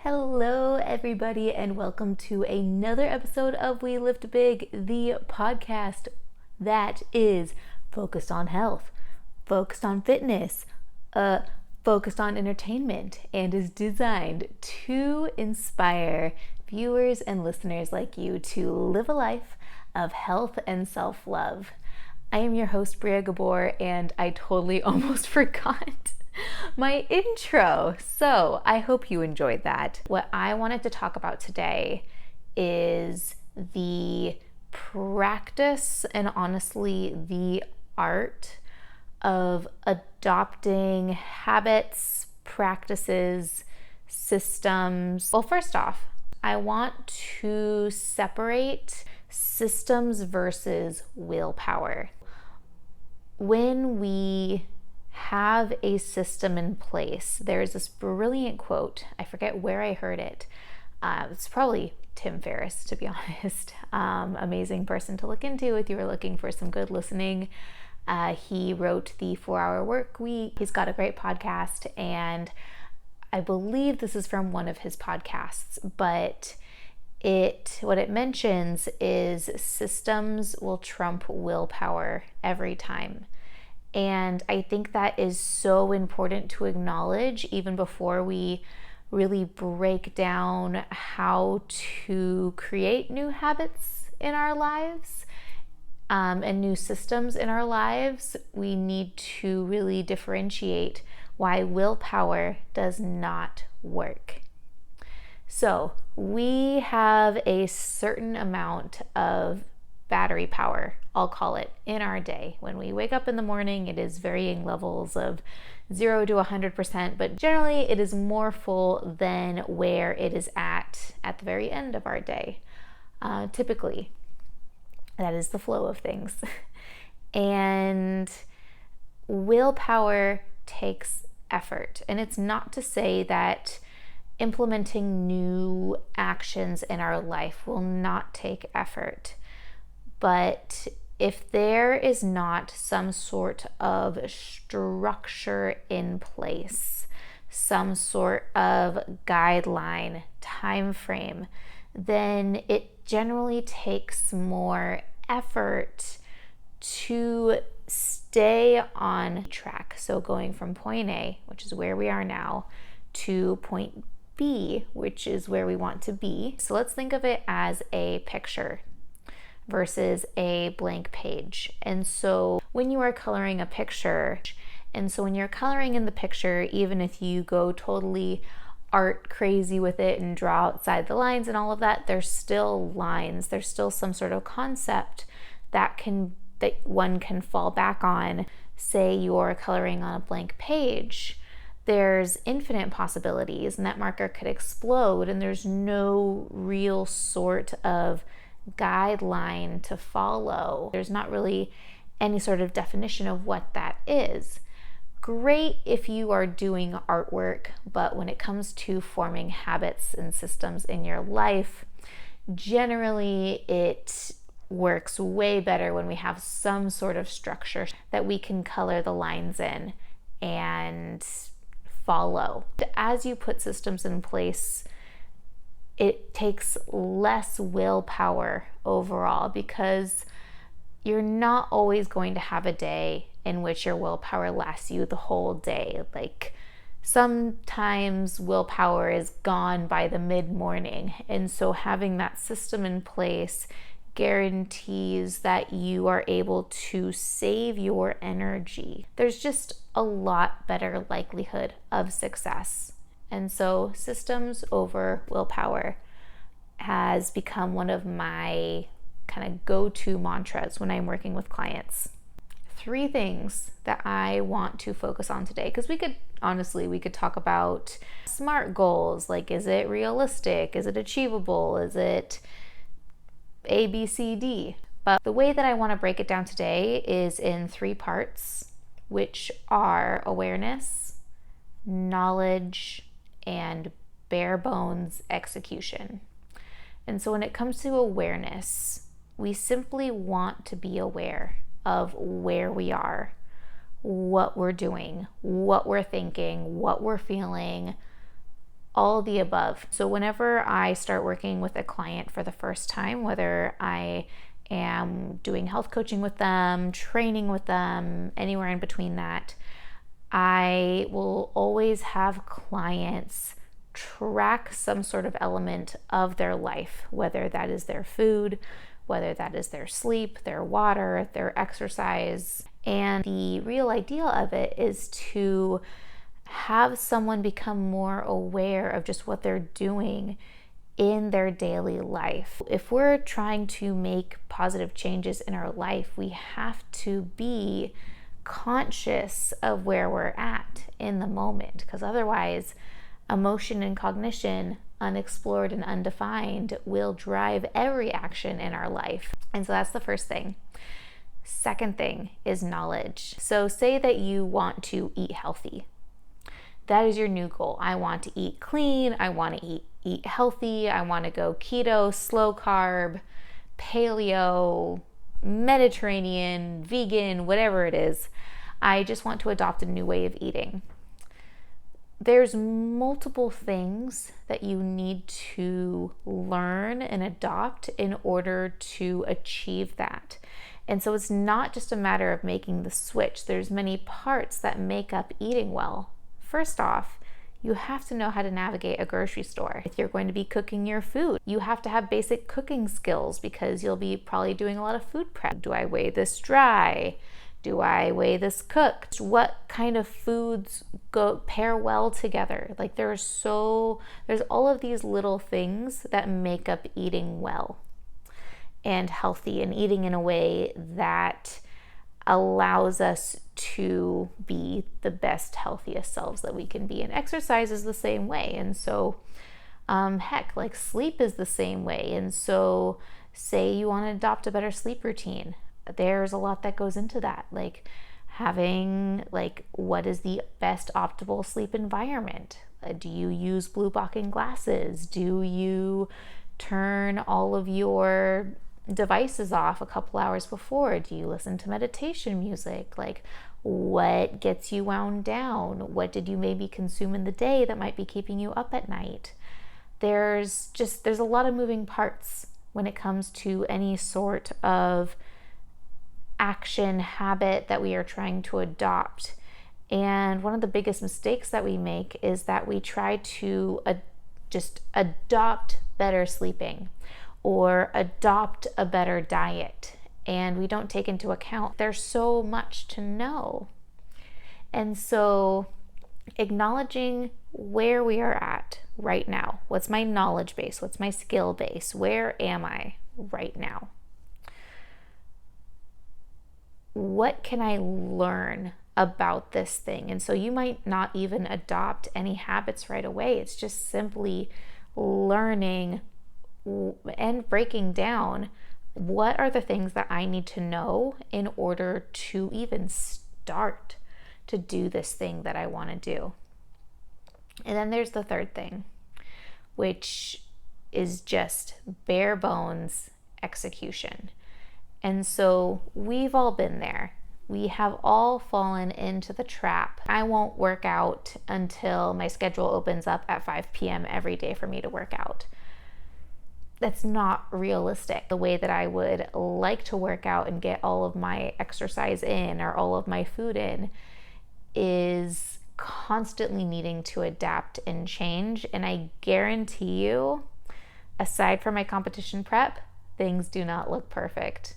Hello, everybody, and welcome to another episode of We Lift Big, the podcast that is focused on health, focused on fitness, focused on entertainment, and is designed to inspire viewers and listeners like you to live a life of health and self-love. I am your host, Bria Gabor, and I totally almost forgot my intro. So I hope you enjoyed that. What I wanted to talk about today is the practice and honestly the art of adopting habits, practices, systems. Well, first off, I want to separate systems versus willpower. When we have a system in place, there's this brilliant quote. I forget where I heard it. It's probably Tim Ferriss, to be honest. Amazing person to look into if you were looking for some good listening. He wrote the 4-Hour Work Week. He's got a great podcast, and I believe this is from one of his podcasts, but what it mentions is systems will trump willpower every time. And I think that is so important to acknowledge even before we really break down how to create new habits in our lives and new systems in our lives. We need to really differentiate why willpower does not work. So we have a certain amount of battery power, I'll call it, in our day. When we wake up in the morning, it is varying levels of 0 to 100%, but generally it is more full than where it is at the very end of our day. Typically, that is the flow of things. And willpower takes effort. And it's not to say that implementing new actions in our life will not take effort. But if there is not some sort of structure in place, some sort of guideline, time frame, then it generally takes more effort to stay on track. So going from point A, which is where we are now, to point B, which is where we want to be. So let's think of it as a picture versus a blank page. And so when you are coloring a picture, when you're coloring in the picture, even if you go totally art crazy with it and draw outside the lines and all of that, there's still lines, there's still some sort of concept that one can fall back on. Say you're coloring on a blank page, there's infinite possibilities and that marker could explode and there's no real sort of guideline to follow. There's not really any sort of definition of what that is. Great if you are doing artwork, but when it comes to forming habits and systems in your life, generally it works way better when we have some sort of structure that we can color the lines in and follow. As you put systems in place, it takes less willpower overall because you're not always going to have a day in which your willpower lasts you the whole day. Like sometimes willpower is gone by the mid-morning. And so having that system in place guarantees that you are able to save your energy. There's just a lot better likelihood of success. And so systems over willpower has become one of my kind of go-to mantras when I'm working with clients. 3 things that I want to focus on today, because we could talk about SMART goals. Like, is it realistic? Is it achievable? Is it A, B, C, D? But the way that I want to break it down today is in 3 parts, which are awareness, knowledge, and bare bones execution. And so when it comes to awareness, we simply want to be aware of where we are, what we're doing, what we're thinking, what we're feeling, all the above. So whenever I start working with a client for the first time, whether I am doing health coaching with them, training with them, anywhere in between that, I will always have clients track some sort of element of their life, whether that is their food, whether that is their sleep, their water, their exercise. And the real idea of it is to have someone become more aware of just what they're doing in their daily life. If we're trying to make positive changes in our life, we have to be conscious of where we're at in the moment, because otherwise emotion and cognition, unexplored and undefined, will drive every action in our life. And so that's the first thing. Second thing is knowledge. So say that you want to eat healthy. That is your new goal. I want to eat clean. I want to eat healthy. I want to go keto, slow carb, paleo, Mediterranean, vegan, whatever it is. I just want to adopt a new way of eating. There's multiple things that you need to learn and adopt in order to achieve that. And so it's not just a matter of making the switch. There's many parts that make up eating well. First off, you have to know how to navigate a grocery store. If you're going to be cooking your food, you have to have basic cooking skills because you'll be probably doing a lot of food prep. Do I weigh this dry? Do I weigh this cooked? What kind of foods pair well together? Like there's all of these little things that make up eating well and healthy, and eating in a way that allows us to be the best, healthiest selves that we can be. And exercise is the same way. And so, like sleep is the same way. And so say you want to adopt a better sleep routine. There's a lot that goes into that. Like having, what is the best optimal sleep environment? Do you use blue blocking glasses? Do you turn all of your devices off a couple hours before? Do you listen to meditation music? What gets you wound down? What did you maybe consume in the day that might be keeping you up at night? There's a lot of moving parts when it comes to any sort of action habit that we are trying to adopt. And one of the biggest mistakes that we make is that we try to just adopt better sleeping or adopt a better diet, and we don't take into account there's so much to know. And so acknowledging where we are at right now. What's my knowledge base? What's my skill base? Where am I right now? What can I learn about this thing? And so you might not even adopt any habits right away. It's just simply learning and breaking down what are the things that I need to know in order to even start to do this thing that I want to do. And then there's the third thing, which is just bare bones execution. And so we've all been there. We have all fallen into the trap. I won't work out until my schedule opens up at 5 p.m. every day for me to work out. That's not realistic. The way that I would like to work out and get all of my exercise in or all of my food in is constantly needing to adapt and change. And I guarantee you, aside from my competition prep, things do not look perfect.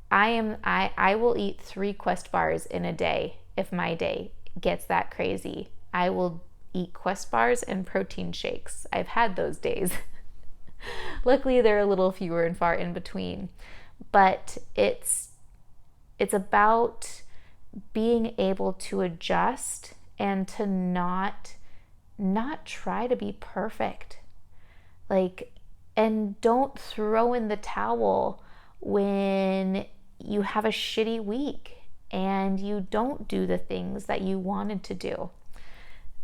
I will eat 3 Quest bars in a day if my day gets that crazy. I will eat Quest bars and protein shakes. I've had those days. Luckily, they're a little fewer and far in between. But it's about being able to adjust and to not try to be perfect. And don't throw in the towel when you have a shitty week and you don't do the things that you wanted to do.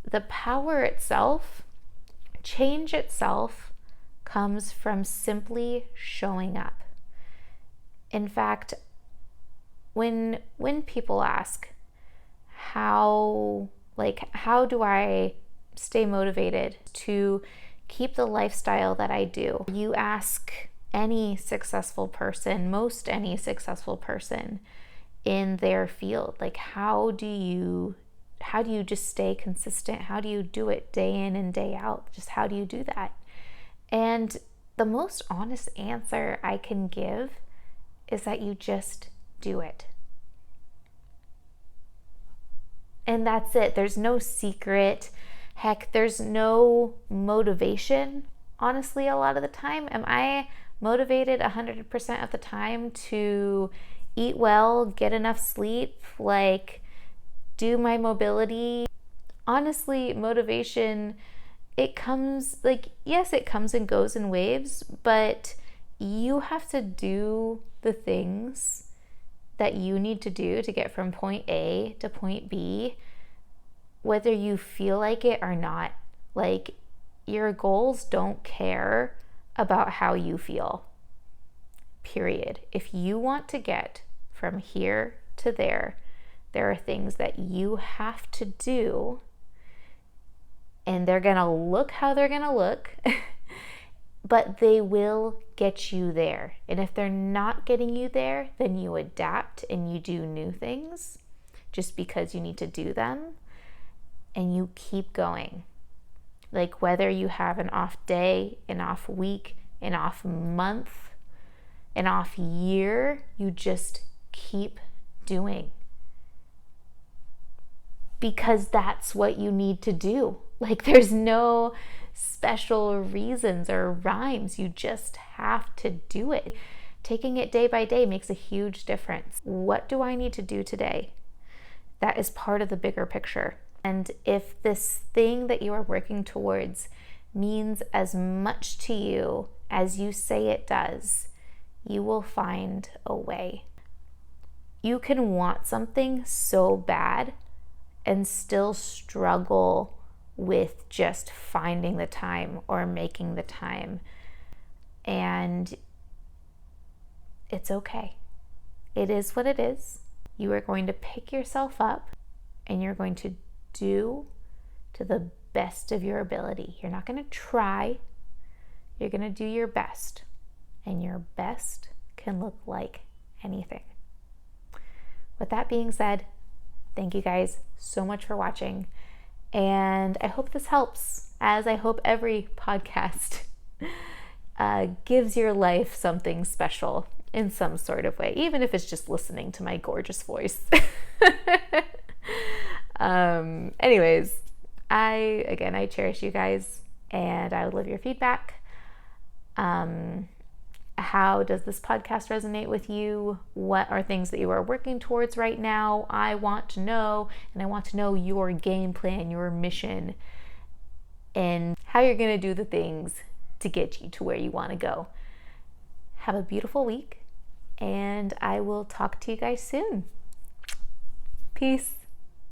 The power itself, change itself, comes from simply showing up. In fact, when people ask how do I stay motivated, to keep the lifestyle that I do. You ask any successful person, most any successful person in their field, like how do you just stay consistent? How do you do it day in and day out? Just how do you do that? And the most honest answer I can give is that you just do it. And that's it. There's no secret. Heck, there's no motivation, honestly, a lot of the time. Am I motivated 100% of the time to eat well, get enough sleep, like do my mobility? Honestly, motivation, it comes, like, yes, it comes and goes in waves, but you have to do the things that you need to do to get from point A to point B, whether you feel like it or not. Like, your goals don't care about how you feel, period. If you want to get from here to there are things that you have to do, and they're gonna look how they're gonna look, but they will get you there. And if they're not getting you there, then you adapt and you do new things just because you need to do them, and you keep going. Like, whether you have an off day, an off week, an off month, an off year, you just keep doing. Because that's what you need to do. Like, there's no special reasons or rhymes. You just have to do it. Taking it day by day makes a huge difference. What do I need to do today? That is part of the bigger picture. And if this thing that you are working towards means as much to you as you say it does, you will find a way. You can want something so bad and still struggle with just finding the time or making the time. And it's okay. It is what it is. You are going to pick yourself up and you're going to do to the best of your ability. You're not going to try. You're going to do your best. And your best can look like anything. With that being said, thank you guys so much for watching. And I hope this helps, as I hope every podcast gives your life something special in some sort of way, even if it's just listening to my gorgeous voice. Anyways, I cherish you guys, and I would love your feedback. How does this podcast resonate with you? What are things that you are working towards right now? I want to know, and I want to know your game plan, your mission, and how you're going to do the things to get you to where you want to go. Have a beautiful week, and I will talk to you guys soon. Peace.